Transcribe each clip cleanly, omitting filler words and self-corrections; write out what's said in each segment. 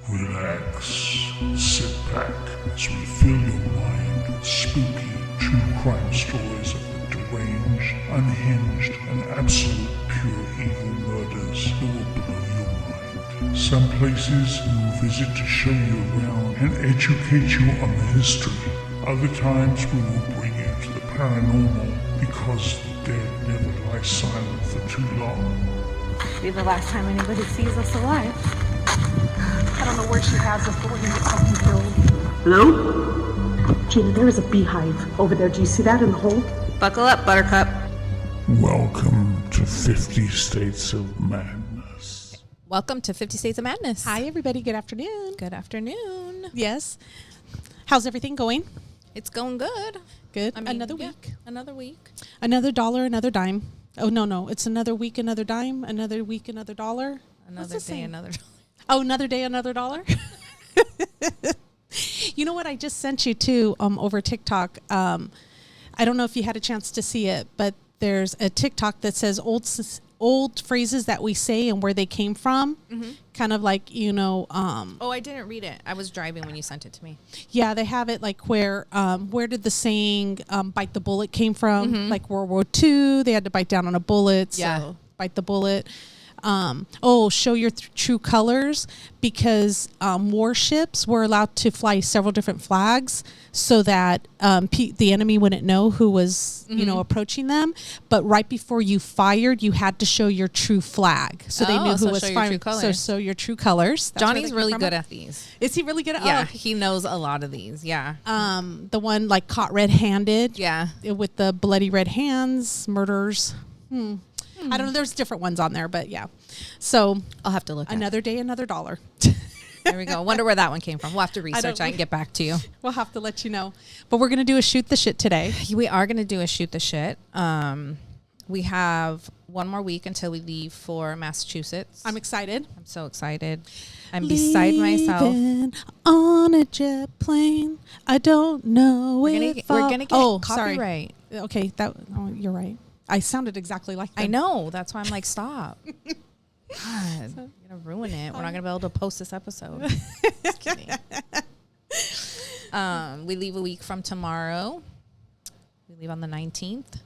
Relax, sit back as we fill your mind with spooky true crime stories of the deranged, unhinged, and absolute pure evil murders that will blow your mind. Some places we will visit to show you around and educate you on the history. Other times we will bring you to the paranormal because the dead never lie silent for too long. Be the last time anybody sees us alive. I don't know where she has us, but we're gonna get fucking killed. Hello? Gina, there is a beehive over there. Do you see that in the hole? Buckle up, Buttercup. Welcome to 50 States of Madness. Welcome to 50 States of Madness. Hi, everybody. Good afternoon. Good afternoon. Yes. How's everything going? It's going good. Good. I mean, Another yeah, week. Another week. Another dollar, another dime. Oh, no. It's another week, another dime. Another week, another dollar. Another day, another dollar. Oh, another day, another dollar. You know what I just sent you to over TikTok? I don't know if you had a chance to see it, but there's a TikTok that says old phrases that we say and where they came from. Mm-hmm. Kind of like, Oh, I didn't read it. I was driving when you sent it to me. Yeah, they have it like where did the saying bite the bullet came from? Mm-hmm. Like World War II, they had to bite down on a bullet. Yeah. So bite the bullet. Show your true colors, because warships were allowed to fly several different flags so that the enemy wouldn't know who was, approaching them. But right before you fired, you had to show your true flag, so they knew who was firing. So show your true colors. That's Johnny's really good at these. Is he really good at? Yeah, he knows a lot of these. Yeah. The one like caught red-handed. Yeah. With the bloody red hands, murders. I don't know. There's different ones on there, but yeah. So I'll have to look. Another day, another dollar. There we go. I wonder where that one came from. We'll have to research that and get back to you. We'll have to let you know. But we're going to do a shoot the shit today. We are going to do a shoot the shit. We have one more week until we leave for Massachusetts. I'm excited. I'm so excited. I'm beside myself. On a jet plane. I don't know we're gonna get copyright. Sorry. Okay, you're right. I sounded exactly like them. I know. That's why I'm like, stop. God, you're going to ruin it. We're not going to be able to post this episode. Just kidding. We leave a week from tomorrow. We leave on the 19th.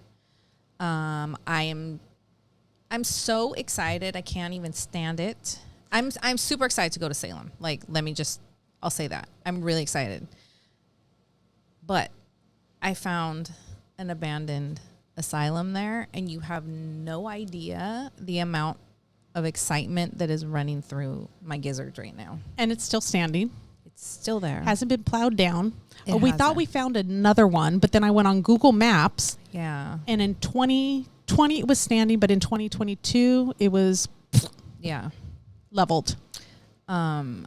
I'm so excited. I can't even stand it. I'm super excited to go to Salem. Like, I'll say that. I'm really excited. But I found an abandoned asylum there, and you have no idea the amount of excitement that is running through my gizzards right now. And it's still standing. It's still there. Hasn't been plowed down. We thought we found another one, but then I went on Google Maps. Yeah. And in 2020 it was standing, but in 2022 it was leveled. I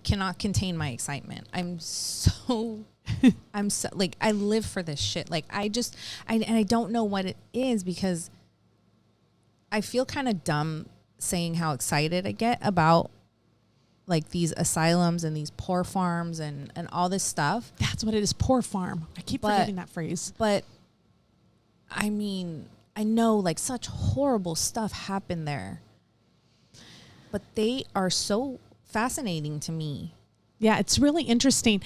cannot contain my excitement. I'm so like, I live for this shit. Like, I don't know what it is, because I feel kind of dumb saying how excited I get about like these asylums and these poor farms and all this stuff. That's what it is. Poor farm. I keep forgetting that phrase. But I mean, I know like such horrible stuff happened there, but they are so fascinating to me. Yeah, it's really interesting.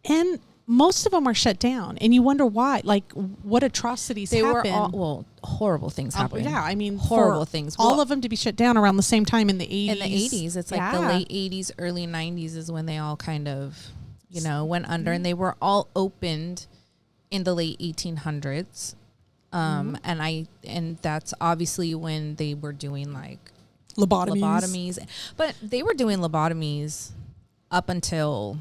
And most of them are shut down, and you wonder why. Like, what atrocities happened? Horrible things happened. Yeah, I mean, horrible things. All of them to be shut down around the same time in the 80s. In the 80s, it's like the late 80s, early 90s is when they all kind of, went under, and they were all opened in the late 1800s. And that's obviously when they were doing like lobotomies. But they were doing lobotomies up until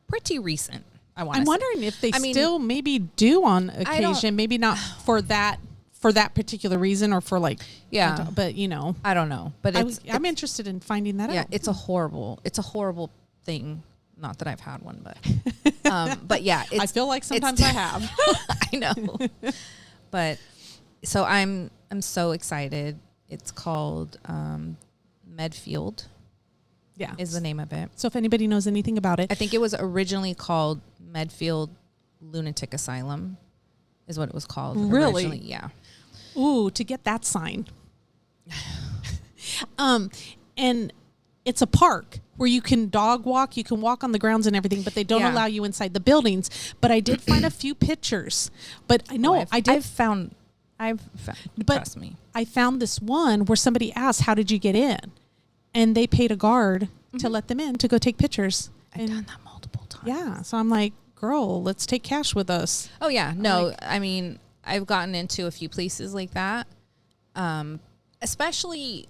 pretty recent. I'm wondering if they still maybe do on occasion, maybe not for that particular reason, or for like, but I don't know, but I'm interested in finding that out. Yeah, it's a horrible thing. Not that I've had one, but yeah, I feel like sometimes I have. I know, but so I'm so excited. It's called Medfield. Yeah, is the name of it. So if anybody knows anything about it, I think it was originally called Medfield Lunatic Asylum, is what it was called. Really? Originally. Yeah. Ooh, to get that sign. And it's a park where you can dog walk, you can walk on the grounds and everything, but they don't Yeah. allow you inside the buildings. But I did find a few pictures. But I know I've found, but trust me. I found this one where somebody asked, "How did you get in?" And they paid a guard to let them in to go take pictures. I've done that multiple times. Yeah, so I'm like, girl, let's take cash with us. Oh yeah, no, I mean, I've gotten into a few places like that. Especially,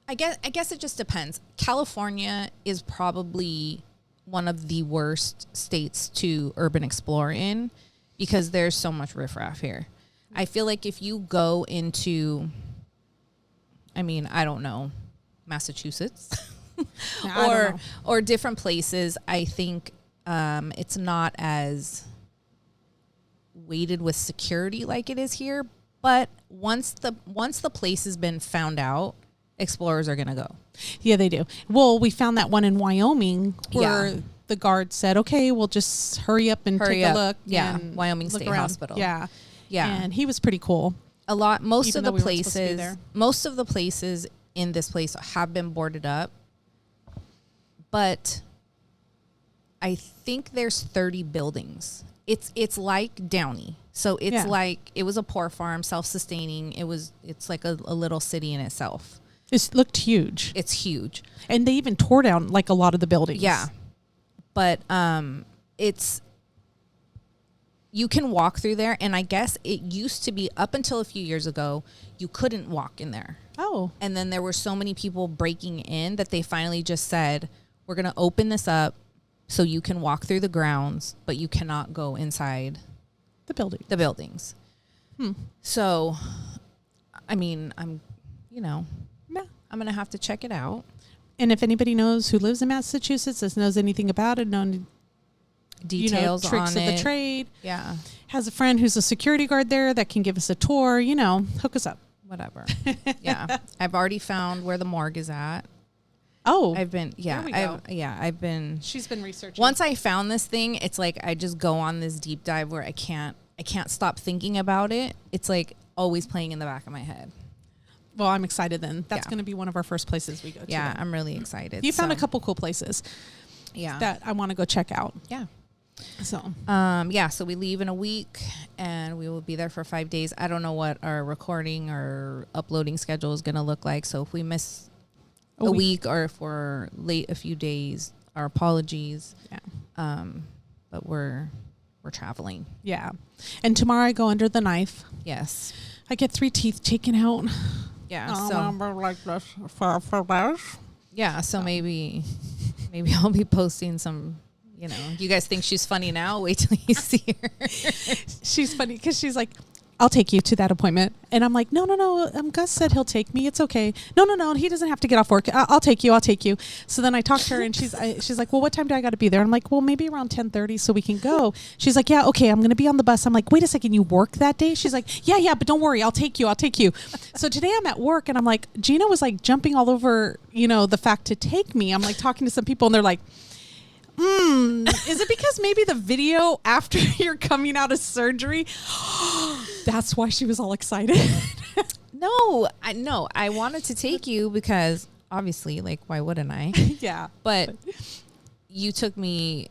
I guess it just depends. California is probably one of the worst states to urban explore in because there's so much riffraff here. I feel like if you go into, I mean, I don't know, Massachusetts or different places, I think it's not as weighted with security like it is here. But once the place has been found out, explorers are gonna go. Yeah, they do. Well, we found that one in Wyoming where the guard said, "Okay, we'll just hurry up and take a look." Yeah, and Wyoming look State around. Hospital. Yeah, Yeah. and he was pretty cool. Most Even of though the we weren't supposed to be places, there. most of the places in this place have been boarded up, but I think there's 30 buildings. It's like Downey. So it's like, it was a poor farm, self-sustaining. It's like a little city in itself. It looked huge. It's huge. And they even tore down like a lot of the buildings. Yeah. But you can walk through there, and I guess it used to be, up until a few years ago, you couldn't walk in there. Oh. And then there were so many people breaking in that they finally just said, we're going to open this up so you can walk through the grounds, but you cannot go inside The building. the buildings. So, I mean, I'm Yeah. going to have to check it out. And if anybody knows who lives in Massachusetts, knows anything about it, Details tricks on of it. the trade, Yeah. has a friend who's a security guard there that can give us a tour, hook us up. Whatever. Yeah. I've already found where the morgue is at. Oh, I've been, There we go. I've been. she's been researching. Once I found this thing, it's like I just go on this deep dive where I can't stop thinking about it. It's like always playing in the back of my head. Well, I'm excited then. That's Yeah. going to be one of our first places we go to. Yeah, then. I'm really excited. You found a So, couple cool places yeah. that I want to go check out. Yeah. So, So we leave in a week and we will be there for 5 days. I don't know what our recording or uploading schedule is going to look like. So if we miss a week or if we're late a few days, our apologies. yeah. But we're traveling. Yeah. And tomorrow I go under the knife. Yes. I get 3 teeth taken out. Yeah. I So remember like this for this. yeah. So maybe I'll be posting some. You guys think she's funny now? Wait till you see her. She's funny because she's like, I'll take you to that appointment. And I'm like, no. Gus said he'll take me. It's okay. No. He doesn't have to get off work. I'll take you. So then I talked to her and she's like, well, what time do I got to be there? I'm like, well, maybe around 10:30 so we can go. She's like, yeah, okay. I'm going to be on the bus. I'm like, wait a second. You work that day? She's like, yeah, but don't worry. I'll take you. So today I'm at work and I'm like, Gina was like jumping all over, the fact to take me. I'm like talking to some people and they're like, is it because maybe the video after you're coming out of surgery? That's why she was all excited. No, I wanted to take you because obviously, like, why wouldn't I? Yeah. But you picked me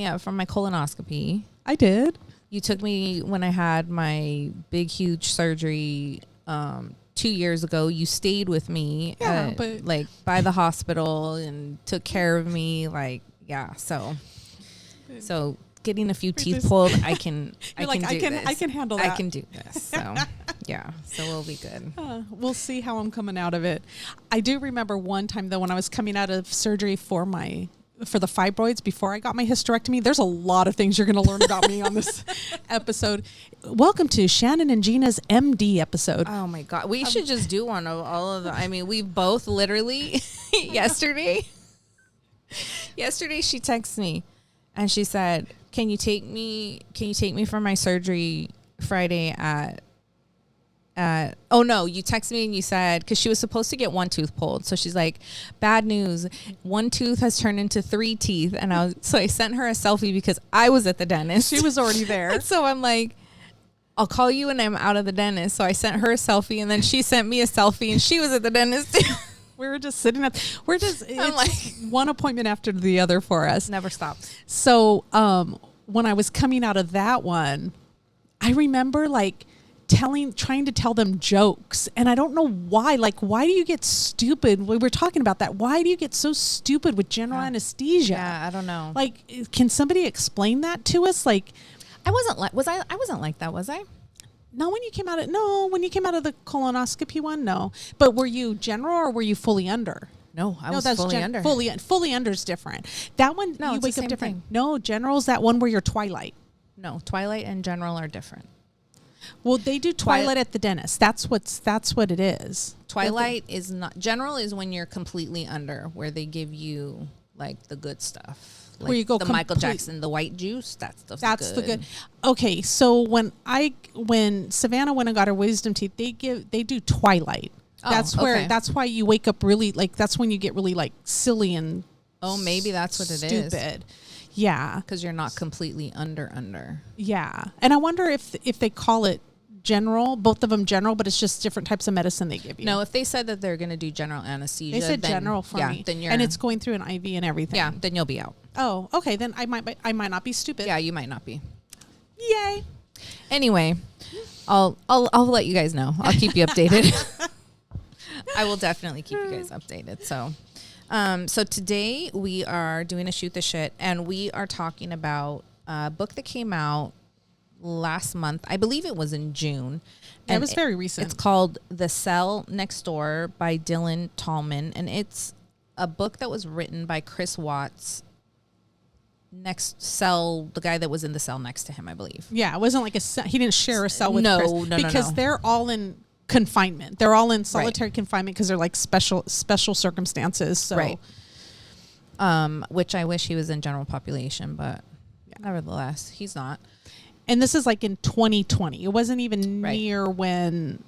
up from my colonoscopy. I did. You took me when I had my big, huge surgery 2 years ago. You stayed with me but like by the hospital and took care of me. Like, yeah. So getting a few teeth pulled, I can handle that. I can do this. So yeah. So we'll be good. We'll see how I'm coming out of it. I do remember one time though when I was coming out of surgery for the fibroids before I got my hysterectomy. There's a lot of things you're going to learn about me on this episode. Welcome to Shannon and Gina's MD episode. Oh my God. We should just do one of all of the, I mean, we both literally yesterday she texted me and she said, can you take me for my surgery Friday oh no, you texted me and you said, because she was supposed to get one tooth pulled. So she's like, bad news, one tooth has turned into 3 teeth. And so I sent her a selfie because I was at the dentist. She was already there. And so I'm like, I'll call you when I'm out of the dentist. So I sent her a selfie, and then she sent me a selfie, and she was at the dentist too. We were just sitting it's like one appointment after the other for us. never stops. So when I was coming out of that one, I remember like trying to tell them jokes, and I don't know why. Like, why do you get stupid? We were talking about that. Why do you get so stupid with general anesthesia? Yeah, I don't know. Like, can somebody explain that to us? Like, I wasn't like that, was I? no, when you came out of the colonoscopy one, no. But were you general or were you fully under? No, I was fully under. Fully under is different. That one, No, you it's the wake up same different. thing. No, general's that one where you're twilight. No, Twilight and General are different. Well, they do twilight at the dentist. That's what it is. Twilight is not. General is when you're completely under, where they give you like the good stuff. Like Where you go the Michael complete- Jackson, the white juice. That's the good. Okay, so when Savannah went and got her wisdom teeth, they do twilight. Oh, That's why you wake up really like, that's when you get really like silly and maybe that's what it is. stupid. Yeah. Because you're not completely under. Yeah. And I wonder if they call it general, both of them general, but it's just different types of medicine they give you. No, if they said that they're going to do general anesthesia, They said then, general for me. Then you're, and it's going through an IV and everything. yeah, then you'll be out. Oh, okay. Then I might not be stupid. Yeah, you might not be. Yay. Anyway, I'll let you guys know. I'll keep you updated. I will definitely keep you guys updated. So today we are doing a shoot the shit, and we are talking about a book that came out last month. I believe it was in June. Yeah, And it was very recent. It's called The Cell Next Door by Dylan Tallman, and it's a book that was written by Chris Watts. The guy that was in the cell next to him, I believe. Yeah, it wasn't like he didn't share a cell with Chris. No, because they're all in confinement. They're all in solitary confinement because they're like special circumstances. So. Right. Which I wish he was in general population, but nevertheless, he's not. And this is like in 2020. It wasn't even near when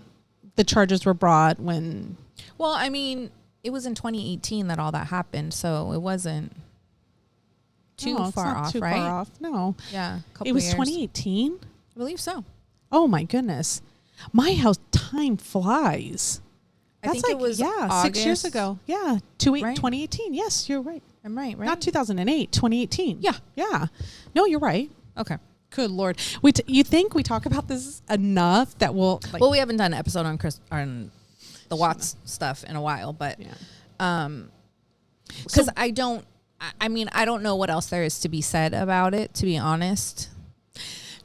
the charges were brought. Well, I mean, it was in 2018 that all that happened, so it wasn't too far off, right? Far off. No. Yeah, It was years. 2018. I believe so. Oh my goodness. How time flies. I think it was August. 6 years ago. Yeah, Right? 2018. Yes, you're right. I'm right? Not 2008, 2018. Yeah. Yeah. No, you're right. Okay. Good Lord. You think we talk about this enough that we'll... Like, Well, we haven't done an episode on the Watts stuff in a while, but because I don't know what else there is to be said about it, to be honest.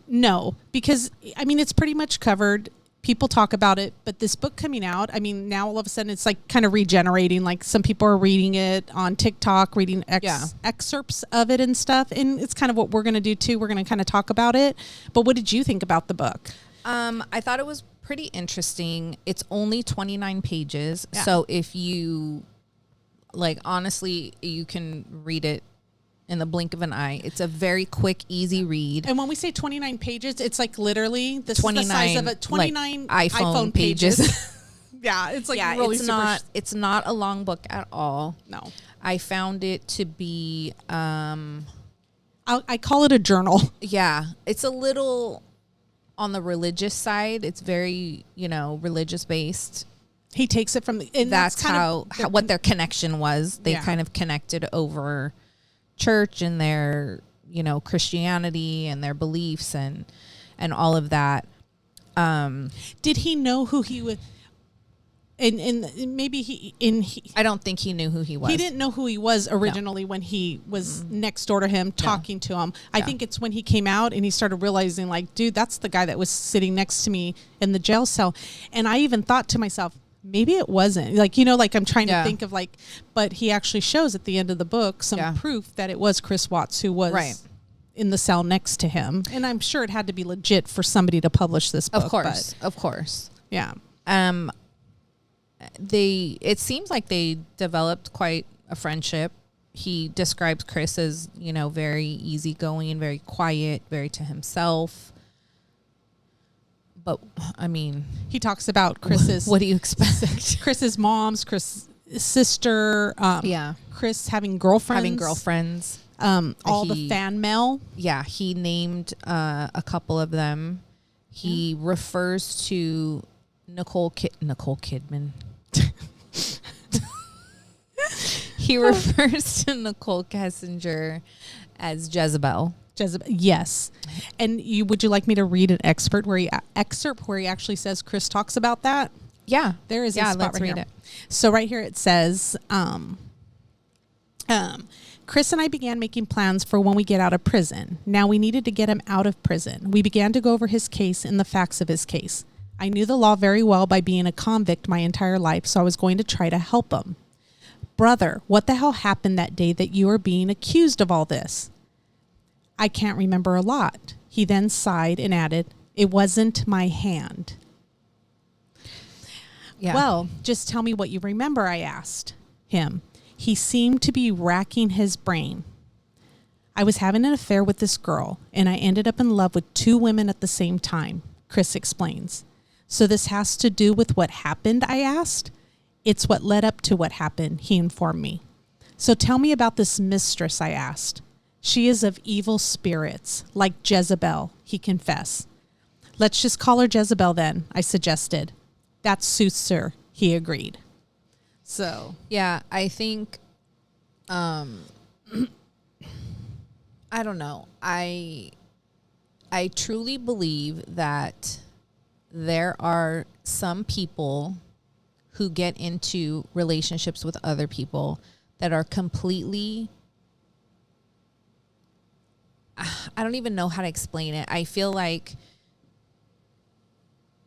No, because, I mean, it's pretty much covered. People talk about it, but this book coming out, I mean, now all of a sudden it's like kind of regenerating. Like some people are reading it on TikTok, reading excerpts of it and stuff. And it's kind of what we're going to do too. We're going to kind of talk about it. But what did you think about the book? I thought it was pretty interesting. It's only 29 pages. Yeah. So if you, like, honestly, you can read it in the blink of an eye. It's a very quick, easy read. And when we say 29 pages, it's like literally this is the size of 29 like iPhone pages. Yeah, it's like really it's not a long book at all. No. I found it to be I call it a journal. Yeah, it's a little on the religious side. It's very, religious based. He takes it from the... And that's what their connection was. They kind of connected over church and their, Christianity and their beliefs and all of that. Did he know who he was? And maybe I don't think he knew who he was. He didn't know who he was originally when he was next door to him talking to him. I think it's when he came out and he started realizing, like, dude, that's the guy that was sitting next to me in the jail cell. And I even thought to myself, maybe it wasn't. Like, like I'm trying to think of like, but he actually shows at the end of the book some proof that it was Chris Watts who was in the cell next to him. And I'm sure it had to be legit for somebody to publish this book. Of course. Yeah. It seems like they developed quite a friendship. He describes Chris as, very easygoing, very quiet, very to himself. But I mean, he talks about Chris's. What do you expect? Chris's mom's, Chris's sister. Chris having girlfriends. All the fan mail. Yeah, he named a couple of them. He refers to Nicole Kidman. He refers to Nicole Kessinger as Jezebel. Yes. And would you like me to read an excerpt where he actually says Chris talks about that? Yeah. There is a spot let's right read here. it. So right here it says, Chris and I began making plans for when we get out of prison. Now we needed to get him out of prison. We began to go over his case and the facts of his case. I knew the law very well by being a convict my entire life, so I was going to try to help him. Brother, what the hell happened that day that you are being accused of all this? I can't remember a lot. He then sighed and added, it wasn't my hand. Yeah. Well, just tell me what you remember, I asked him. He seemed to be racking his brain. I was having an affair with this girl, and I ended up in love with 2 women at the same time, Chris explains. So this has to do with what happened, I asked. It's what led up to what happened, he informed me. So tell me about this mistress, I asked. She is of evil spirits, like Jezebel, he confessed. Let's just call her Jezebel then, I suggested. That suits her, he agreed. So, yeah, I think, I don't know. I truly believe that there are some people who get into relationships with other people that are completely, I don't even know how to explain it. I feel like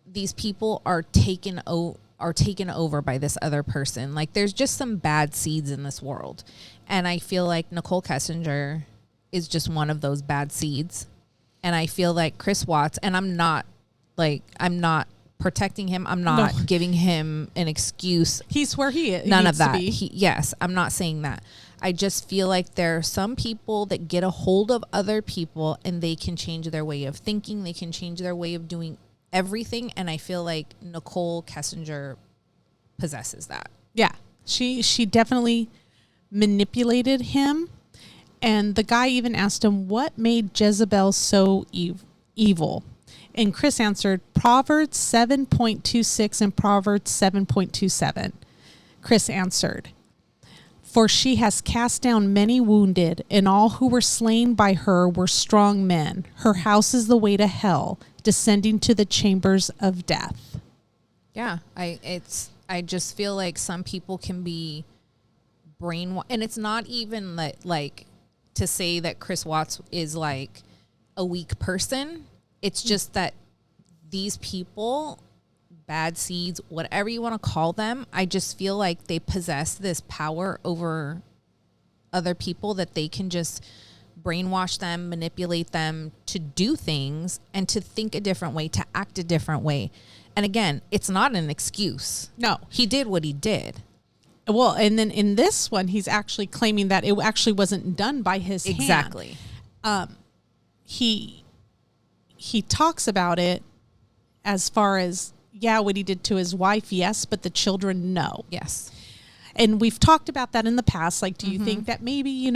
these people are taken over by this other person. Like there's just some bad seeds in this world. And I feel like Nicole Kessinger is just one of those bad seeds. And I feel like Chris Watts, and I'm not protecting him. I'm not giving him an excuse. He's where he is. None of that. Yes, I'm not saying that. I just feel like there are some people that get a hold of other people and they can change their way of thinking. They can change their way of doing everything. And I feel like Nicole Kessinger possesses that. Yeah. She definitely manipulated him. And the guy even asked him, what made Jezebel so evil? And Chris answered, Proverbs 7.26 and Proverbs 7.27. Chris answered, for she has cast down many wounded, and all who were slain by her were strong men. Her house is the way to hell, descending to the chambers of death. Yeah, I just feel like some people can be brainwashed, and it's not even like to say that Chris Watts is like a weak person. It's just that these people, bad seeds, whatever you want to call them, I just feel like they possess this power over other people that they can just brainwash them, manipulate them to do things and to think a different way, to act a different way. And again, it's not an excuse. No. He did what he did. Well, and then in this one, he's actually claiming that it actually wasn't done by his hand. Exactly. He talks about it as far as, yeah, what he did to his wife, yes, but the children, no. Yes. And we've talked about that in the past. Like, do you think that maybe,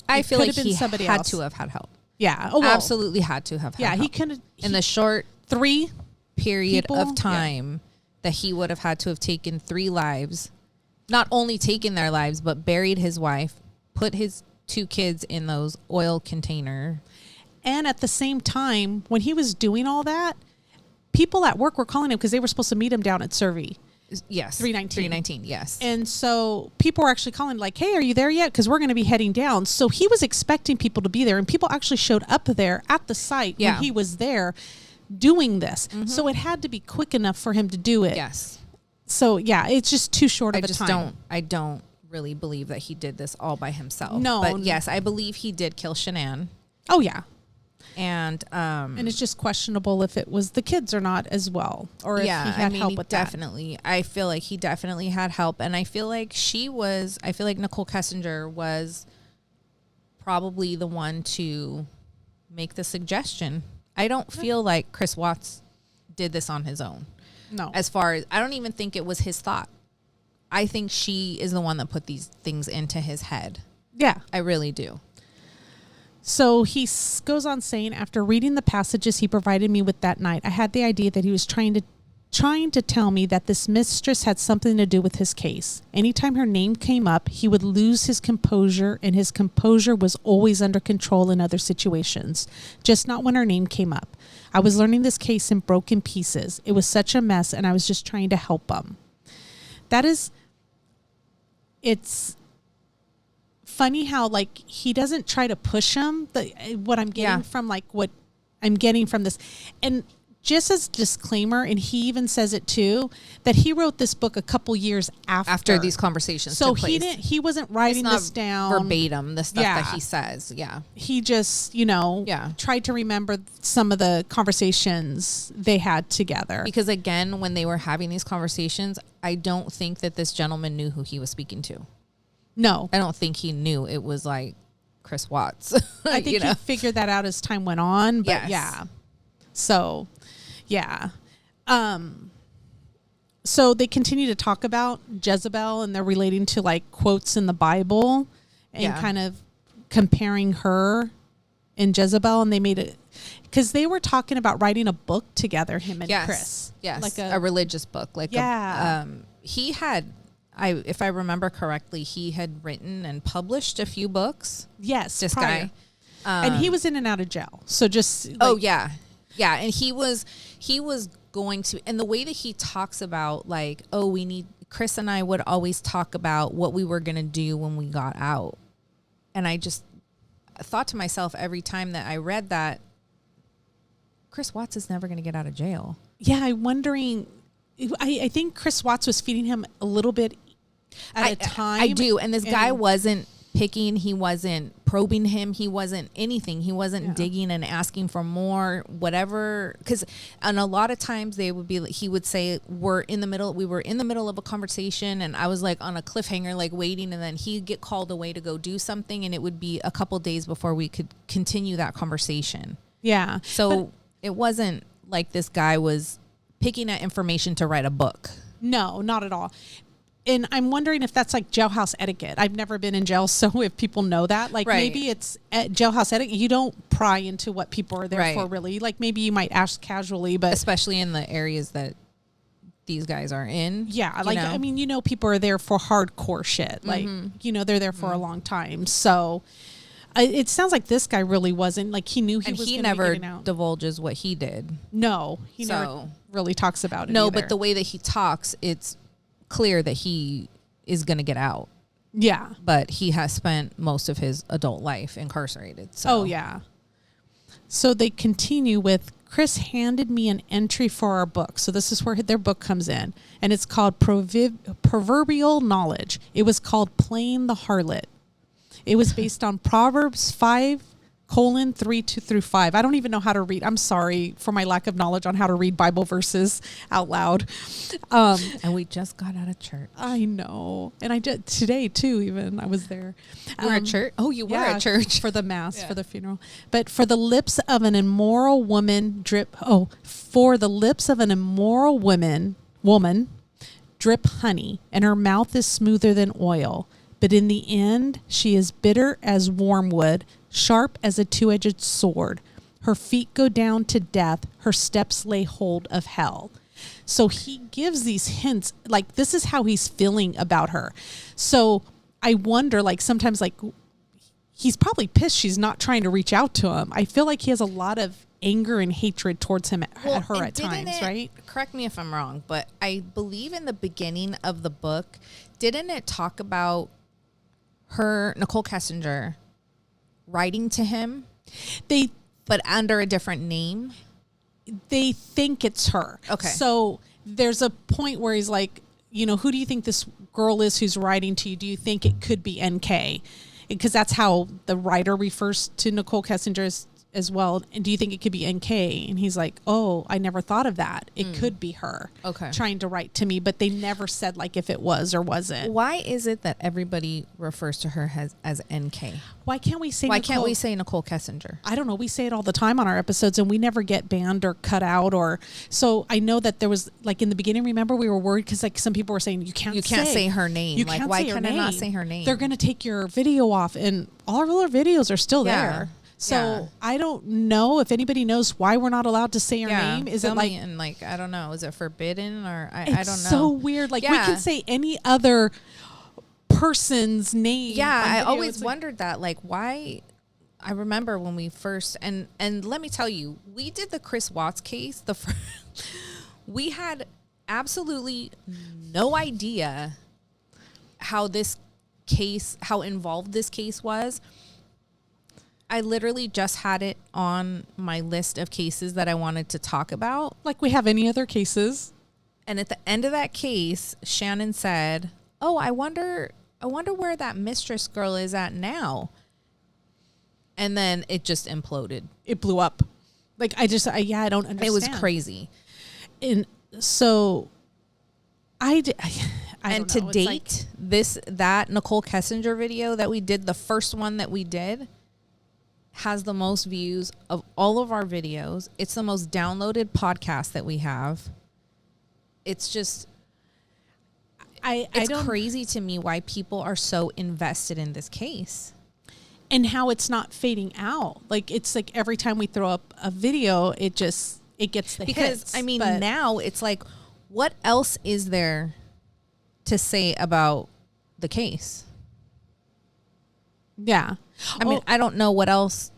I feel like he somebody had else to have had help. Yeah. Oh, well, absolutely had to have had help. He could have. In the short 3 period people, of time that he would have had to have taken 3 lives, not only taken their lives, but buried his wife, put his 2 kids in those oil container. And at the same time, when he was doing all that, people at work were calling him because they were supposed to meet him down at Survey. Yes. 319, yes. And so people were actually calling like, hey, are you there yet? Because we're going to be heading down. So he was expecting people to be there. And people actually showed up there at the site when he was there doing this. Mm-hmm. So it had to be quick enough for him to do it. Yes. So, yeah, it's just too short of a time. I don't really believe that he did this all by himself. No. But yes, I believe he did kill Shanann. Oh, yeah. And it's just questionable if it was the kids or not as well, or if he had help with definitely. I feel like he definitely had help, and I feel like Nicole Kessinger was probably the one to make the suggestion. I don't feel like Chris Watts did this on his own. No. As far as, I don't even think it was his thought. I think she is the one that put these things into his head. Yeah. I really do. So he goes on saying, after reading the passages he provided me with that night, I had the idea that he was trying to tell me that this mistress had something to do with his case. Anytime her name came up, he would lose his composure, and his composure was always under control in other situations, just not when her name came up. I was learning this case in broken pieces. It was such a mess, and I was just trying to help him. It's funny how, like, he doesn't try to push him. What I'm getting from, like, what I'm getting from this. And just as disclaimer, and he even says it too, that he wrote this book a couple years after these conversations so took place. He wasn't writing this down verbatim, the stuff that he says. Yeah. He just, tried to remember some of the conversations they had together. Because again, when they were having these conversations, I don't think that this gentleman knew who he was speaking to. No. I don't think he knew it was like Chris Watts. I think he figured that out as time went on. But yeah. So, yeah. So they continue to talk about Jezebel, and they're relating to like quotes in the Bible and kind of comparing her and Jezebel. And they made it because they were talking about writing a book together, him and Chris. Yes. Like a religious book. Like he had, if I remember correctly, he had written and published a few books. Yes. This prior. guy. And he was in and out of jail. So just. Yeah. And he was going to, and the way that he talks about like, Chris and I would always talk about what we were going to do when we got out. And I just thought to myself every time that I read that, Chris Watts is never going to get out of jail. Yeah. I'm wondering, I think Chris Watts was feeding him a little bit at a time. I do. And this guy wasn't picking, he wasn't probing him, he wasn't anything, he wasn't digging and asking for more, whatever. Because and a lot of times he would say we were in the middle of a conversation, and I was like on a cliffhanger, like waiting, and then he'd get called away to go do something, and it would be a couple days before we could continue that conversation. So it wasn't like this guy was picking at information to write a book. No, not at all. And I'm wondering if that's like jailhouse etiquette. I've never been in jail, so if people know that, like maybe it's at jailhouse etiquette. You don't pry into what people are there for, really. Like maybe you might ask casually, but especially in the areas that these guys are in. Yeah, like I mean, people are there for hardcore shit. Like they're there for a long time. So it sounds like this guy really wasn't. Like he knew he was. He never divulges what he did. No, he never really talks about it. No, either. But the way that he talks, it's clear that he is going to get out. Yeah. But he has spent most of his adult life incarcerated. So. Oh, yeah. So they continue with, Chris handed me an entry for our book. So this is where their book comes in. And it's called Proverbial Knowledge. It was called Playing the Harlot. It was based on Proverbs 5:3-5. I don't even know how to read. I'm sorry for my lack of knowledge on how to read Bible verses out loud. And we just got out of church. I know. And I did today too, even. I was there. You were at church? Oh, you were at church. For the mass, for the funeral. But for the lips of an immoral woman drip honey, and her mouth is smoother than oil. But in the end, she is bitter as wormwood, sharp as a two-edged sword. Her feet go down to death. Her steps lay hold of hell. So he gives these hints, like this is how he's feeling about her. So I wonder, like sometimes, like he's probably pissed she's not trying to reach out to him. I feel like he has a lot of anger and hatred towards him at her at times, right? Correct me if I'm wrong, but I believe in the beginning of the book, didn't it talk about her, Nicole Kessinger, writing to him, but under a different name? They think it's her. Okay. So there's a point where he's like, who do you think this girl is who's writing to you? Do you think it could be NK? Because that's how the writer refers to Nicole Kessinger as well. And do you think it could be NK? And he's like, oh, I never thought of that. It could be her trying to write to me, but they never said like if it was or wasn't. Why is it that everybody refers to her as NK? Why can't we say Nicole Kessinger? I don't know. We say it all the time on our episodes and we never get banned or cut out so I know that there was like in the beginning, remember we were worried because like some people were saying you can't say her name. Why can I not say her name? They're going to take your video off and all of our videos are still there. So Yeah. I don't know if anybody knows why we're not allowed to say her Yeah, name. Is it fill like me in, like, I don't know. Is it forbidden or I it's don't know. so weird. Like we Yeah. can say any other person's name. Yeah, on I video. always It's like, wondered that. Like, why? I remember when we first and let me tell you, we did the Chris Watts case. We had absolutely no idea how involved this case was. I literally just had it on my list of cases that I wanted to talk about. like we have any other cases. And at the end of that case, Shannon said, "Oh, I wonder where that mistress girl is at now." And then it just imploded. It blew up. Like I don't understand. It was crazy. And so I don't And know. to It's date, that Nicole Kessinger video that we did, the first one that we did, has the most views of all of our videos. It's the most downloaded podcast that we have. It's just it's crazy to me why people are so invested in this case. and how it's not fading out. Like it's like every time we throw up a video, it gets the Because hits. I mean, But now it's like, what else is there to say about the case? yeah. I mean, I don't know what else.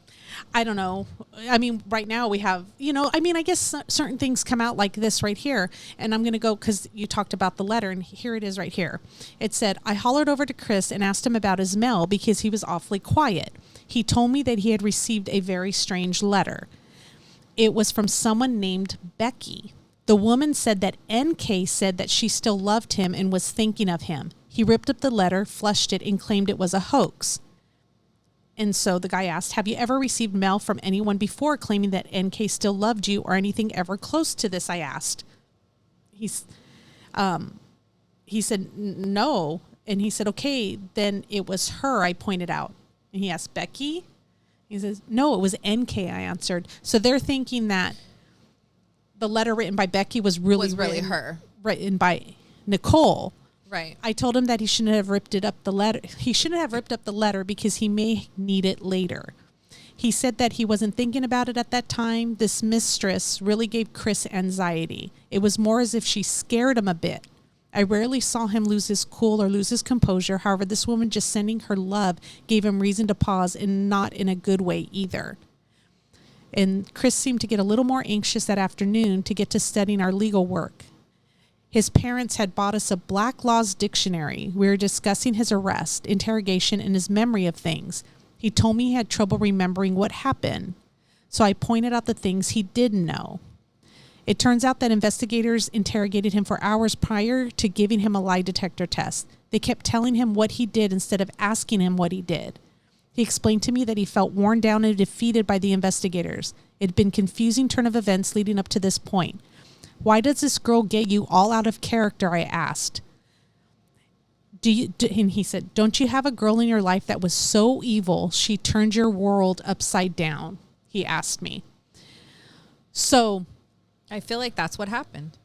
I don't know. I mean, right now we have, I guess certain things come out like this right here. And I'm going to go because you talked about the letter, and here it is right here. It said, I hollered over to Chris and asked him about his mail because he was awfully quiet. He told me that he had received a very strange letter. It was from someone named Becky. The woman said that NK said that she still loved him and was thinking of him. He ripped up the letter, flushed it, and claimed it was a hoax. And so the guy asked, have you ever received mail from anyone before claiming that NK still loved you or anything ever close to this? I asked. He said, no. And he said, okay, then it was her, I pointed out. And he asked, Becky? He says, no, it was NK, I answered. So they're thinking that the letter written by Becky was really her. Written by Nicole. Right. I told him that he shouldn't have ripped up the letter because he may need it later. He said that he wasn't thinking about it at that time. This mistress really gave Chris anxiety. It was more as if she scared him a bit. I rarely saw him lose his cool or lose his composure. However, this woman just sending her love gave him reason to pause, and not in a good way either. And Chris seemed to get a little more anxious that afternoon to get to studying our legal work. His parents had bought us a Black Laws dictionary. We were discussing his arrest, interrogation, and his memory of things. He told me he had trouble remembering what happened. So I pointed out the things he didn't know. It turns out that investigators interrogated him for hours prior to giving him a lie detector test. They kept telling him what he did instead of asking him what he did. He explained to me that he felt worn down and defeated by the investigators. It had been a confusing turn of events leading up to this point. Why does this girl get you all out of character? I asked. And he said, don't you have a girl in your life that was so evil she turned your world upside down? He asked me. So I feel like that's what happened.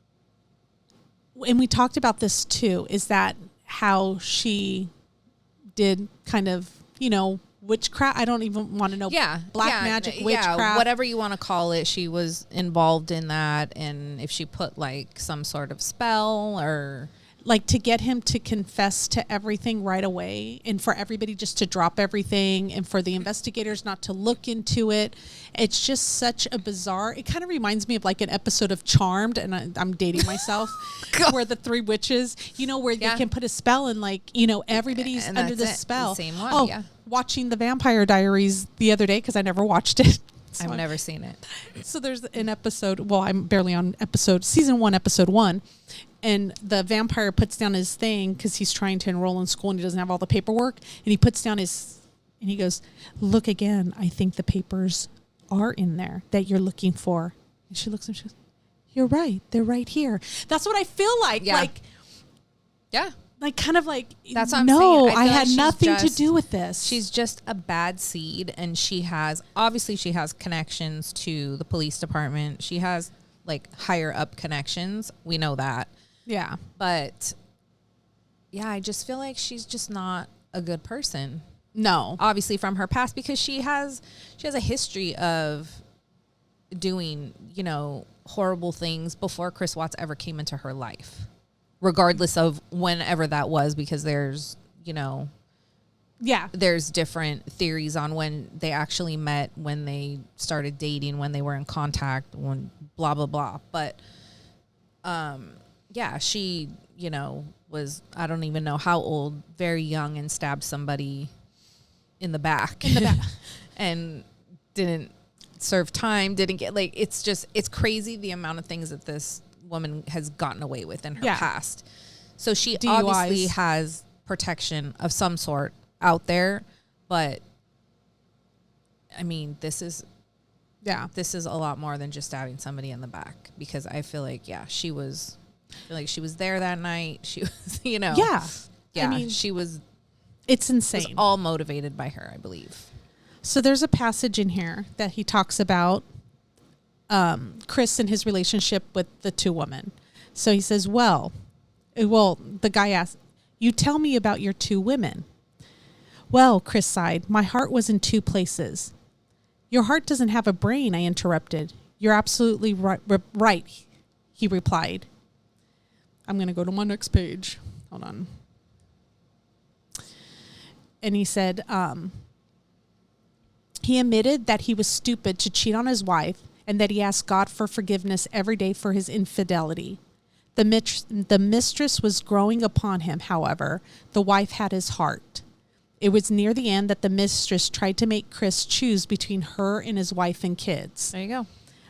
And we talked about this too, is that how she did kind of, witchcraft. I don't even want to know. Black magic, witchcraft. Yeah, whatever you want to call it. She was involved in that. And if she put like some sort of spell or... Like to get him to confess to everything right away, and for everybody just to drop everything, and for the investigators not to look into it. It's just such a bizarre, it kind of reminds me of like an episode of Charmed, and I'm dating myself, where the three witches, where they can put a spell and everybody's and under the that's it. spell. The same one, Watching the Vampire Diaries the other day, because I never watched it. So I've never seen it. So there's an episode, well, I'm barely on season 1, episode 1. And the vampire puts down his thing because he's trying to enroll in school and he doesn't have all the paperwork. And he puts down and he goes, look again. I think the papers are in there that you're looking for. And she looks and she goes, you're right. They're right here. That's what I feel like. Yeah. Like kind of like, that's what I'm no, saying. I feel had like nothing to do with this. She's just a bad seed, and she has connections to the police department. She has like higher up connections. We know that. Yeah. But yeah, I just feel like she's just not a good person. No. obviously from her past, because she has a history of doing, horrible things before Chris Watts ever came into her life, regardless of whenever that was, because there's, Yeah. there's different theories on when they actually met, when they started dating, when they were in contact, when blah, blah, blah. But, yeah, she, was, I don't even know how old, very young, and stabbed somebody in the back. And didn't serve time, didn't get, it's crazy the amount of things that this woman has gotten away with in her past. So she DUIs. obviously has protection of some sort out there, but I mean, this is a lot more than just stabbing somebody in the back, because I feel like, she was there that night. She was, I mean, she was, it's insane. was all motivated by her, I believe. So there's a passage in here that he talks about Chris and his relationship with the two women. So he says, well, the guy asked, you tell me about your two women. Well, Chris sighed, my heart was in two places. Your heart doesn't have a brain, I interrupted. You're absolutely right, he replied. I'm going to go to my next page. Hold on. And he said, he admitted that he was stupid to cheat on his wife and that he asked God for forgiveness every day for his infidelity. The mistress was growing upon him, however. The wife had his heart. It was near the end that the mistress tried to make Chris choose between her and his wife and kids. There you go.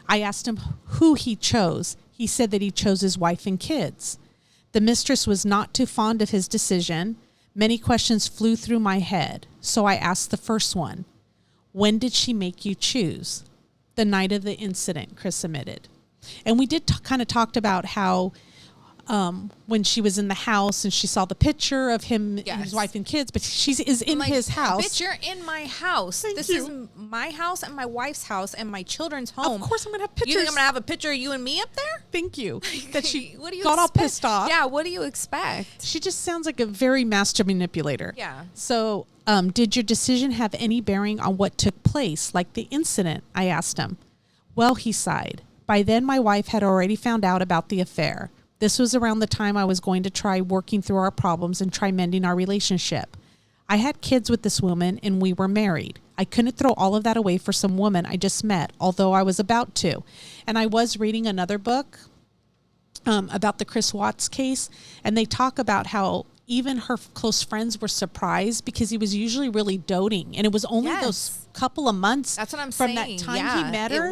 I asked him who he chose. He said that he chose his wife and kids. The mistress was not too fond of his decision. Many questions flew through my head. So I asked the first one. When did she make you choose? The night of the incident, Chris admitted. And we did kind of talked about how when she was in the house and she saw the picture of him and his wife and kids, but she is in his house. Bitch, you're in my house. This is my house and my wife's house and my children's home. Of course I'm going to have pictures. You think I'm going to have a picture of you and me up there? Thank you. That she what do you got all expect? pissed off. Yeah, what do you expect? She just sounds like a very master manipulator. Yeah. So did your decision have any bearing on what took place, like the incident? I asked him. Well, he sighed. By then, my wife had already found out about the affair. This was around the time I was going to try working through our problems and try mending our relationship. I had kids with this woman and we were married. I couldn't throw all of that away for some woman I just met, although I was about to. And I was reading another book about the Chris Watts case, and they talk about how even her close friends were surprised because he was usually really doting. And it was only those couple of months. That's what I'm from saying. that time he met her.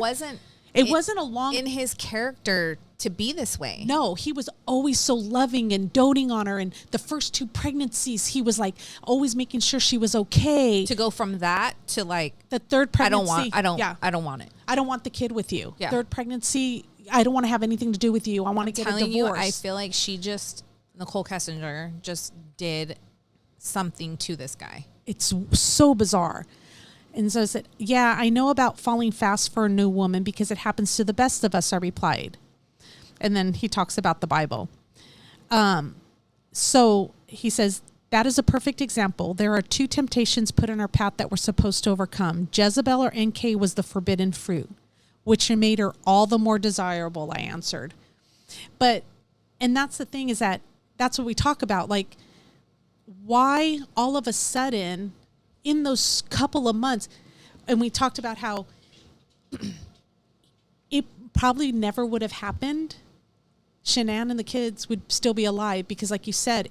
It wasn't a long... in his character to be this way. No, he was always so loving and doting on her. And the first two pregnancies, he was like always making sure she was okay. To go from that to like the third pregnancy. I don't want it. I don't want the kid with you. Yeah. Third pregnancy, I don't want to have anything to do with you. I want to get a divorce. You, I feel like Nicole Kessinger just did something to this guy. It's so bizarre. And so I said, yeah, I know about falling fast for a new woman because it happens to the best of us, I replied. And then he talks about the Bible. So he says, that is a perfect example. There are two temptations put in our path that we're supposed to overcome. Jezebel or NK was the forbidden fruit, which made her all the more desirable, I answered. And that's the thing, is that that's what we talk about. Like, why all of a sudden in those couple of months, and we talked about how it probably never would have happened. Shanann and the kids would still be alive because, like you said,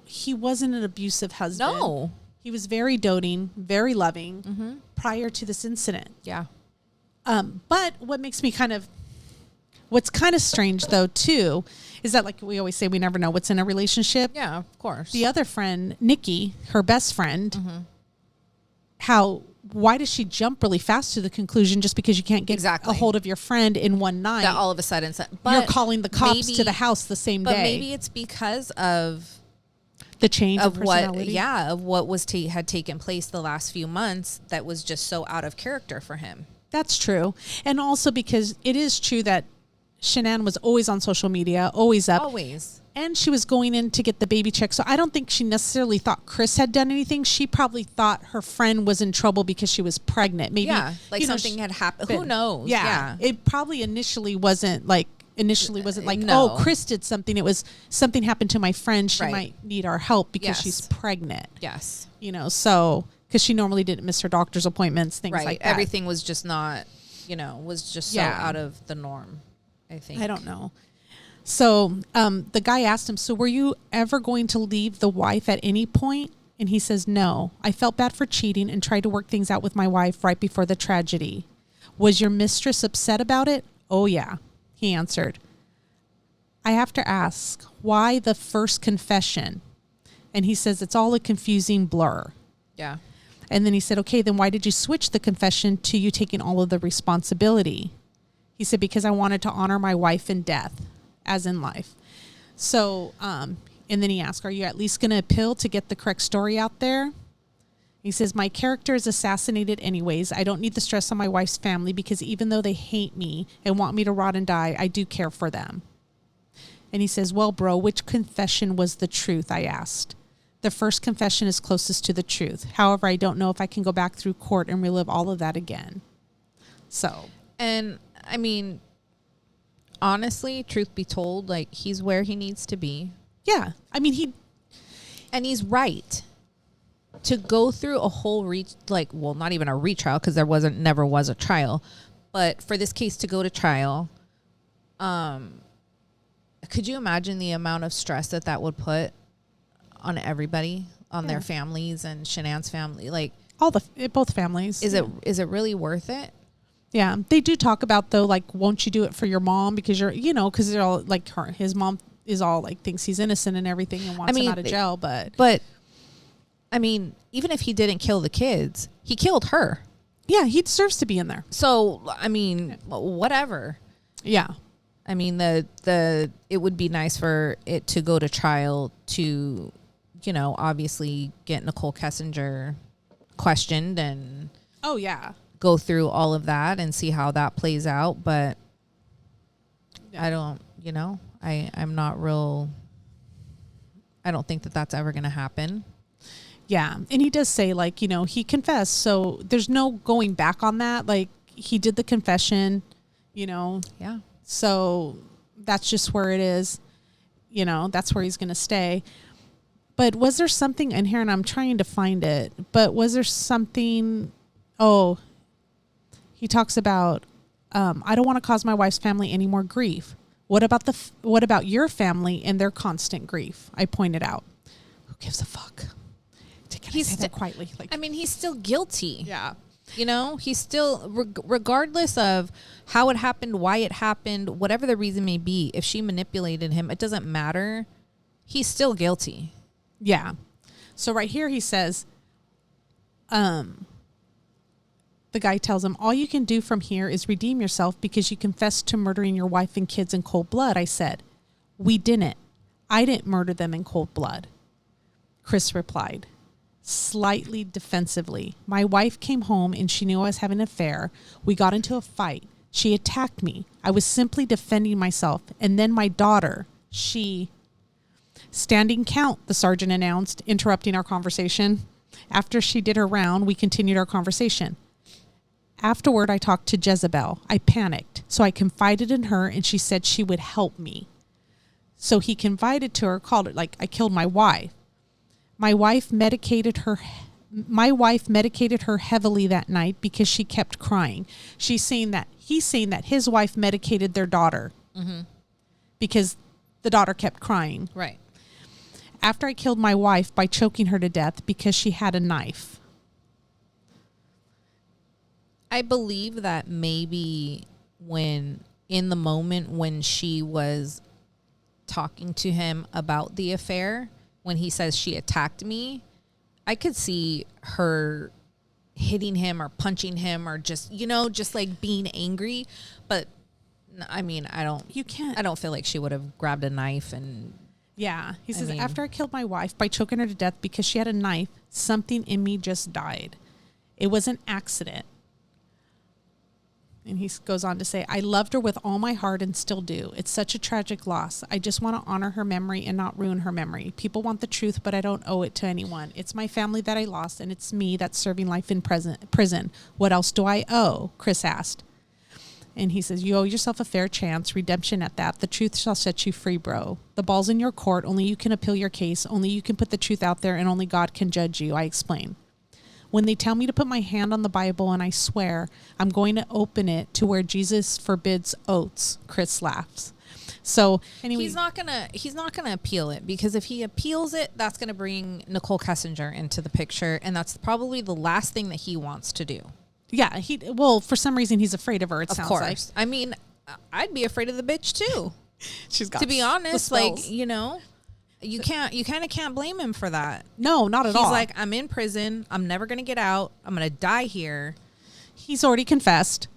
he wasn't an abusive husband. No. He was very doting, very loving prior to this incident. Yeah. But what makes me what's kind of strange though too, is that, like we always say, we never know what's in a relationship. Yeah, of course. The other friend, Nikki, her best friend, why does she jump really fast to the conclusion just because you can't get a hold of your friend in one night? That all of a sudden, you're calling the cops to the house the same day. But maybe it's because of the change of personality. Of what had taken place the last few months that was just so out of character for him. That's true. And also because it is true that Shanann was always on social media, always up. Always. And she was going in to get the baby check. So I don't think she necessarily thought Chris had done anything. She probably thought her friend was in trouble because she was pregnant. Maybe like something had happened. Who knows? Yeah. It probably initially wasn't like, no. oh, Chris did something. It was something happened to my friend. She Right. might need our help because Yes. she's pregnant. Yes. So because she normally didn't miss her doctor's appointments, things Right. like that. Everything was just not, was just so out of the norm, I think. I don't know. So the guy asked him, so were you ever going to leave the wife at any point? And he says, no. I felt bad for cheating and tried to work things out with my wife right before the tragedy. Was your mistress upset about it? Oh, yeah, he answered. I have to ask, why the first confession? And he says, it's all a confusing blur. Yeah. And then he said, okay, then why did you switch the confession to you taking all of the responsibility? He said, because I wanted to honor my wife in death, as in life. So, and then he asked, are you at least going to appeal to get the correct story out there? He says, my character is assassinated anyways. I don't need the stress on my wife's family because even though they hate me and want me to rot and die, I do care for them. And he says, well, bro, which confession was the truth? I asked. The first confession is closest to the truth. However, I don't know if I can go back through court and relive all of that again. So. And I mean, honestly, truth be told, like, he's where he needs to be. Yeah. I mean, and he's right to go through a whole not even a retrial, because there never was a trial, but for this case to go to trial, could you imagine the amount of stress that would put on everybody, on their families and Shanann's family? Like both families. Is it really worth it? Yeah. They do talk about though, like, won't you do it for your mom? Because because they're all like his mom is all like thinks he's innocent and everything and wants him out of jail. But I mean, even if he didn't kill the kids, he killed her. Yeah. He deserves to be in there. So, I mean, whatever. Yeah. I mean, it would be nice for it to go to trial to, obviously get Nicole Kessinger questioned and oh yeah, go through all of that and see how that plays out. But I don't, I'm not real. I don't think that that's ever going to happen. Yeah. And he does say, like, he confessed. So there's no going back on that. Like, he did the confession, Yeah. So that's just where it is. That's where he's going to stay. But was there something in here, and I'm trying to find it, but was there something, he talks about, I don't want to cause my wife's family any more grief. What about your family and their constant grief? I pointed out. Who gives a fuck? He's say that quietly. Like, I mean, he's still guilty. Yeah. He's still, regardless of how it happened, why it happened, whatever the reason may be, if she manipulated him, it doesn't matter. He's still guilty. Yeah. So right here he says, the guy tells him, all you can do from here is redeem yourself because you confessed to murdering your wife and kids in cold blood. I said, we didn't. I didn't murder them in cold blood. Chris replied, slightly defensively. My wife came home and she knew I was having an affair. We got into a fight. She attacked me. I was simply defending myself. And then my daughter, standing count, the sergeant announced, interrupting our conversation. After she did her round, we continued our conversation. Afterward, I talked to Jezebel. I panicked. So I confided in her and she said she would help me. So he confided to her, called it like, I killed my wife. My wife medicated her heavily that night because she kept crying. He's saying that his wife medicated their daughter because the daughter kept crying. Right. After I killed my wife by choking her to death because she had a knife. I believe that maybe in the moment when she was talking to him about the affair, when he says she attacked me, I could see her hitting him or punching him or just like being angry. But I mean, I don't feel like she would have grabbed a knife and. Yeah. He says, after I killed my wife by choking her to death because she had a knife, something in me just died. It was an accident. And he goes on to say, I loved her with all my heart and still do. It's such a tragic loss. I just want to honor her memory and not ruin her memory. People want the truth, but I don't owe it to anyone. It's my family that I lost, and it's me that's serving life in prison. What else do I owe? Chris asked. And he says, you owe yourself a fair chance, redemption at that. The truth shall set you free, bro. The ball's in your court. Only you can appeal your case. Only you can put the truth out there, and only God can judge you. I explain. When they tell me to put my hand on the Bible and I swear, I'm going to open it to where Jesus forbids oaths. Chris laughs. So anyway, he's not gonna appeal it, because if he appeals it, that's gonna bring Nicole Kessinger into the picture, and that's probably the last thing that he wants to do. Yeah, for some reason he's afraid of her. It sounds like. I mean, I'd be afraid of the bitch too. She's got, to be honest, like, spells. you know. You kind of can't blame him for that. No, not at all. He's like, I'm in prison. I'm never going to get out. I'm going to die here. He's already confessed.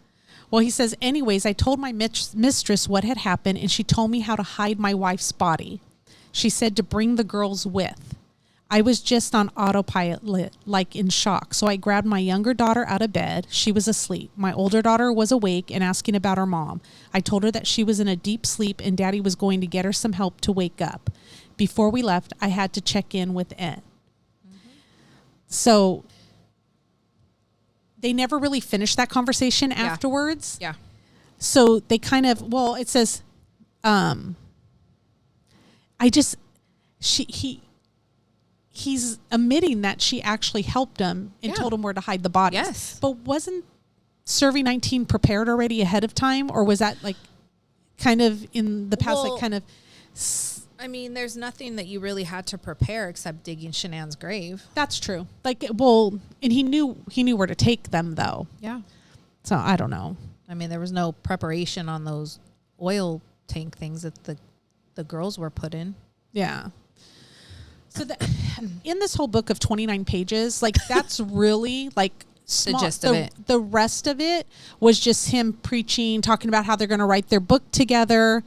Well, he says, anyways, I told my mistress what had happened, and she told me how to hide my wife's body. She said to bring the girls with. I was just on autopilot, like in shock. So I grabbed my younger daughter out of bed. She was asleep. My older daughter was awake and asking about her mom. I told her that she was in a deep sleep and Daddy was going to get her some help to wake up. Before we left, I had to check in with Ed. Mm-hmm. So they never really finished that conversation afterwards. Yeah. So they kind of, it says, he's admitting that she actually helped him and told him where to hide the bodies. Yes. But wasn't Survey 19 prepared already ahead of time? Or was that like kind of in the past, like kind of... I mean, there's nothing that you really had to prepare except digging Shanann's grave. That's true. Like, and he knew where to take them, though. Yeah. So I don't know. I mean, there was no preparation on those oil tank things that the girls were put in. Yeah. So in this whole book of 29 pages, like that's really like small. The gist of it. The rest of it was just him preaching, talking about how they're going to write their book together.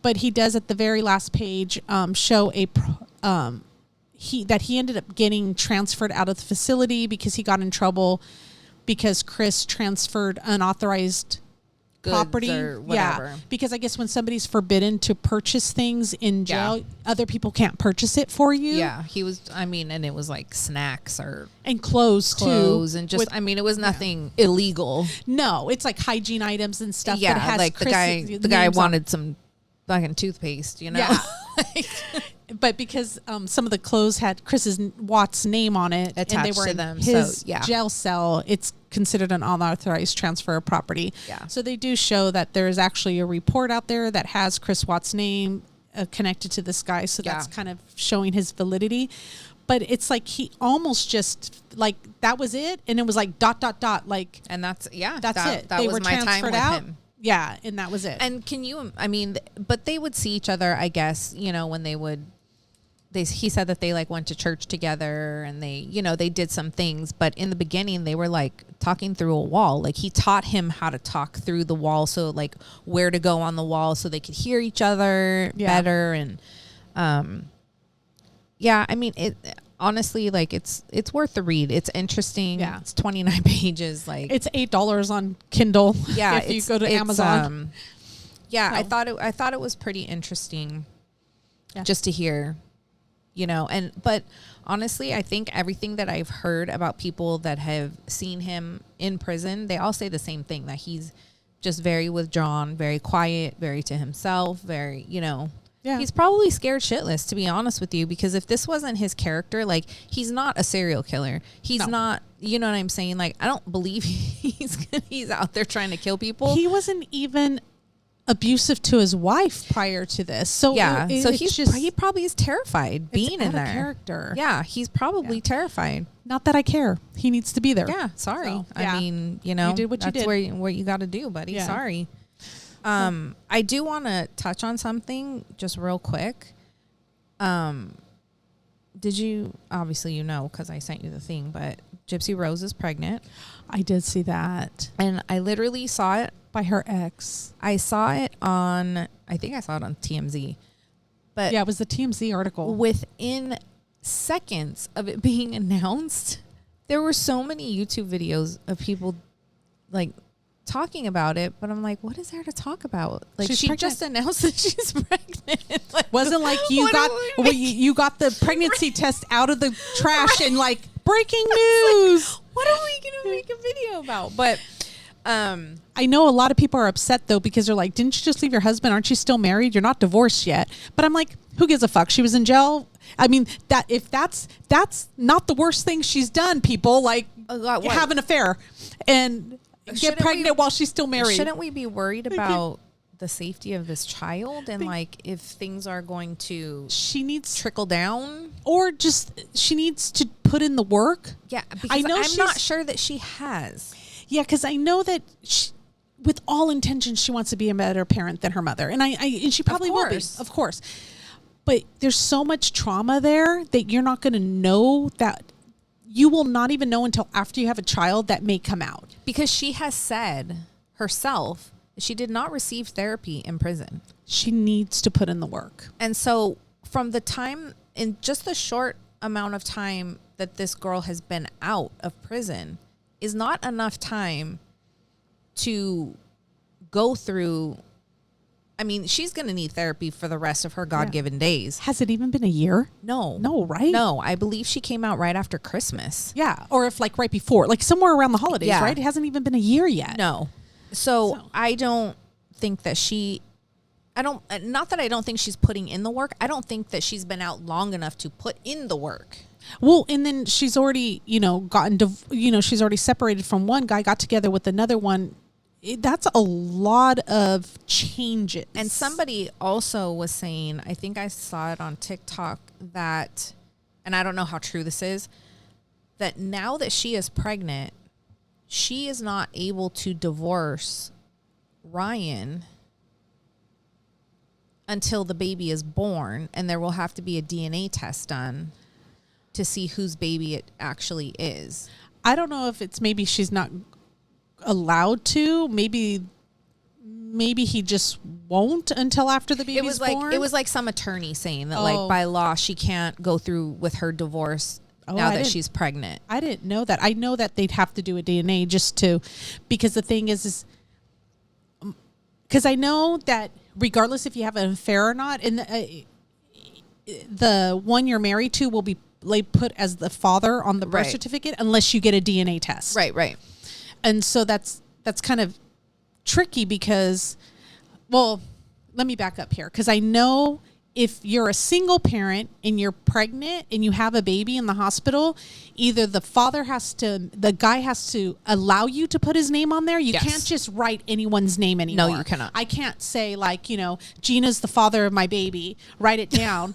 But he does at the very last page show that he ended up getting transferred out of the facility because he got in trouble because Chris transferred unauthorized property or whatever. Yeah, because I guess when somebody's forbidden to purchase things in jail, other people can't purchase it for you. Yeah, he was. I mean, and it was like snacks and clothes too, and just. I mean, it was nothing illegal. No, it's like hygiene items and stuff. Yeah, but it has like the guy wanted some fucking toothpaste, you know. Yeah. But because some of the clothes had Chris's Watt's name on it attached and they were to in them, his so, jail cell, it's considered an unauthorized transfer of property. Yeah. So they do show that there is actually a report out there that has Chris Watt's name connected to this guy. So that's kind of showing his validity. But it's like he almost just like that was it, and it was like ... like, and that's it. That they was my time with him. Yeah, and that was it. And can you? I mean, but they would see each other, I guess. You know, when they would. He said that they like went to church together and they did some things, but in the beginning they were like talking through a wall. Like he taught him how to talk through the wall, so like where to go on the wall so they could hear each other better. And I mean, it honestly, like it's worth the read. It's interesting. Yeah. It's 29 pages. Like it's $8 on Kindle. Yeah, if you go to Amazon. I thought it was pretty interesting just to hear. You know, but honestly, I think everything that I've heard about people that have seen him in prison, they all say the same thing, that he's just very withdrawn, very quiet, very to himself, very, he's probably scared shitless, to be honest with you, because if this wasn't his character, like he's not a serial killer. He's not, you know what I'm saying? Like, I don't believe he's out there trying to kill people. He wasn't even abusive to his wife prior to this. So so he probably is terrified being in there. Character. Yeah, he's probably terrified. Not that I care. He needs to be there. Yeah, sorry. So, I mean, you did what you did. That's what you got to do, buddy. Yeah. Sorry. I do want to touch on something just real quick. Did you, obviously because I sent you the thing, but Gypsy Rose is pregnant. I did see that. And I literally saw it by her ex. I saw it on TMZ. But yeah, it was the TMZ article. Within seconds of it being announced, there were so many YouTube videos of people like talking about it, but I'm like, what is there to talk about? Like, She's she pregnant. just announced that she's pregnant. Like, Wasn't like you what got are we you got the pregnancy test out of the trash and like breaking news. what are we gonna make a video about? But I know a lot of people are upset though because they're like, didn't you just leave your husband? Aren't you still married? You're not divorced yet. But I'm like, who gives a fuck? She was in jail. I mean, that's not the worst thing she's done. People like have an affair and get pregnant while she's still married. Shouldn't we be worried about the safety of this child and like if things are going to she needs trickle down, or just she needs to put in the work? Yeah, because I know I'm not sure that she has. Yeah, because I know that with all intentions, she wants to be a better parent than her mother, and and she probably will be, of course. But there's so much trauma there that you're not going to know that. You will not even know until after you have a child that may come out. Because she has said herself she did not receive therapy in prison. She needs to put in the work. And so from the time, in just the short amount of time that this girl has been out of prison, is not enough time to go through. I mean, she's going to need therapy for the rest of her God-given days. Has it even been a year? No, right? No, I believe she came out right after Christmas. Yeah, or if like right before, like somewhere around the holidays, right? It hasn't even been a year yet. No. So I don't think that not that I don't think she's putting in the work. I don't think that she's been out long enough to put in the work. Well, and then she's already, she's already separated from one guy, got together with another one. That's a lot of changes. And somebody also was saying, I think I saw it on TikTok, that, and I don't know how true this is, that now that she is pregnant, she is not able to divorce Ryan until the baby is born, and there will have to be a DNA test done to see whose baby it actually is. I don't know if it's maybe she's not allowed to. Maybe he just won't until after the baby's born. It was like some attorney saying that like by law she can't go through with her divorce now that she's pregnant. I didn't know that. I know that they'd have to do a DNA because the thing is because I know that regardless if you have an affair or not, and the one you're married to will be put as the father on the birth certificate unless you get a DNA test. Right. And so that's kind of tricky because, well, let me back up here. Because I know if you're a single parent and you're pregnant and you have a baby in the hospital, either the guy has to allow you to put his name on there. You can't just write anyone's name anymore. No, you cannot. I can't say like, Gina's the father of my baby. Write it down.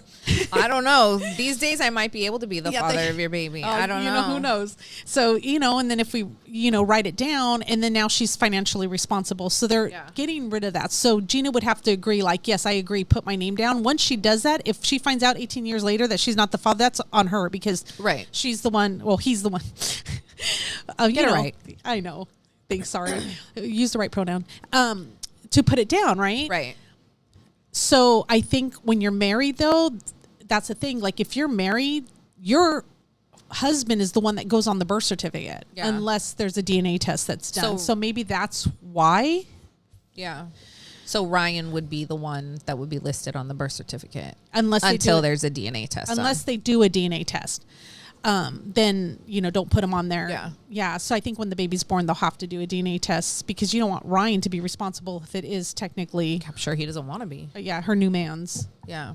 I don't know. These days I might be able to be the father of your baby. I don't know. Who knows? So, and then if we, write it down, and then now she's financially responsible. So they're getting rid of that. So Gina would have to agree, like, yes, I agree, put my name down. Once she does that, if she finds out 18 years later that she's not the father, that's on her because she's the one, well, he's the one. Get it right. I know. Thanks, sorry. Use the right pronoun. To put it down, right? Right. So I think when you're married, though, that's the thing. Like, if you're married, your husband is the one that goes on the birth certificate, unless there's a DNA test that's done. So maybe that's why. Yeah. So Ryan would be the one that would be listed on the birth certificate until there's a DNA test. Unless they do a DNA test. Then, don't put him on there. Yeah. Yeah. So I think when the baby's born, they'll have to do a DNA test because you don't want Ryan to be responsible if it is technically. I'm sure he doesn't want to be. Her new man's. Yeah.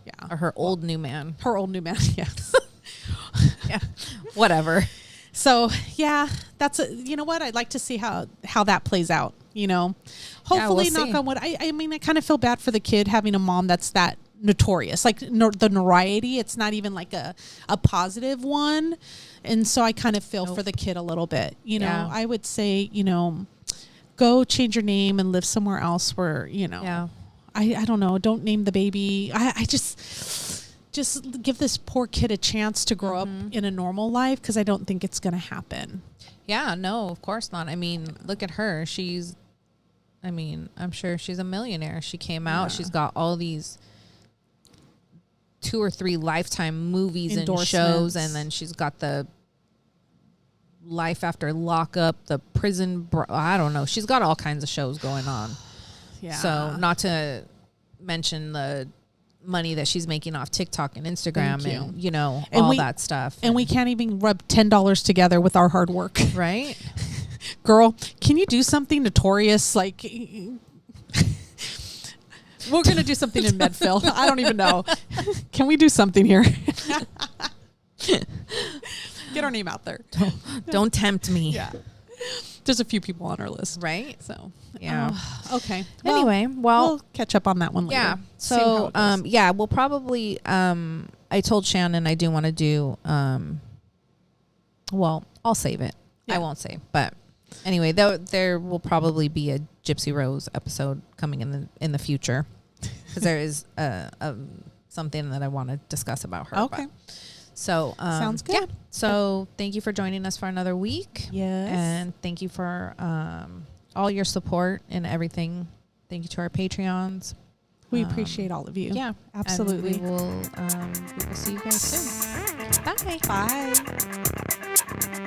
Yeah. Or her old new man. Her old new man. Yes. Yeah. Whatever. So, that's you know what? I'd like to see how that plays out, Hopefully, knock on wood. I mean, I kind of feel bad for the kid having a mom that's that notorious, like the notoriety. It's not even like a positive one. And so I kind of feel for the kid a little bit, I would say, go change your name and live somewhere else where, I don't know. Don't name the baby. I just give this poor kid a chance to grow up in a normal life because I don't think it's going to happen. Yeah, no, of course not. I mean, look at her. I'm sure she's a millionaire. She came out. She's got all these 2 or 3 Lifetime movies and shows, and then she's got the Life After Lockup, the prison. I don't know. She's got all kinds of shows going on. Yeah. So not to mention the money that she's making off TikTok and Instagram and, you know, and all that stuff. And we can't even rub $10 together with our hard work. Right? Girl, can you do something notorious? Like, we're going to do something in Medfield. I don't even know. Can we do something here? Get our name out there. Don't tempt me. Yeah. There's a few people on our list. Right? So, yeah. Okay. Anyway, we'll catch up on that one later. Yeah. See how So, it goes. yeah, we'll probably, I told Shannon I do want to do, well, I'll save it. Yeah. I won't say, but anyway, there will probably be a Gypsy Rose episode coming in the future because there is something that I want to discuss about her. Okay. So Sounds good. Yeah. So thank you for joining us for another week. Yes. And thank you for all your support and everything. Thank you to our Patreons. We appreciate all of you. Yeah, absolutely. And we will see you guys soon. Bye. Bye.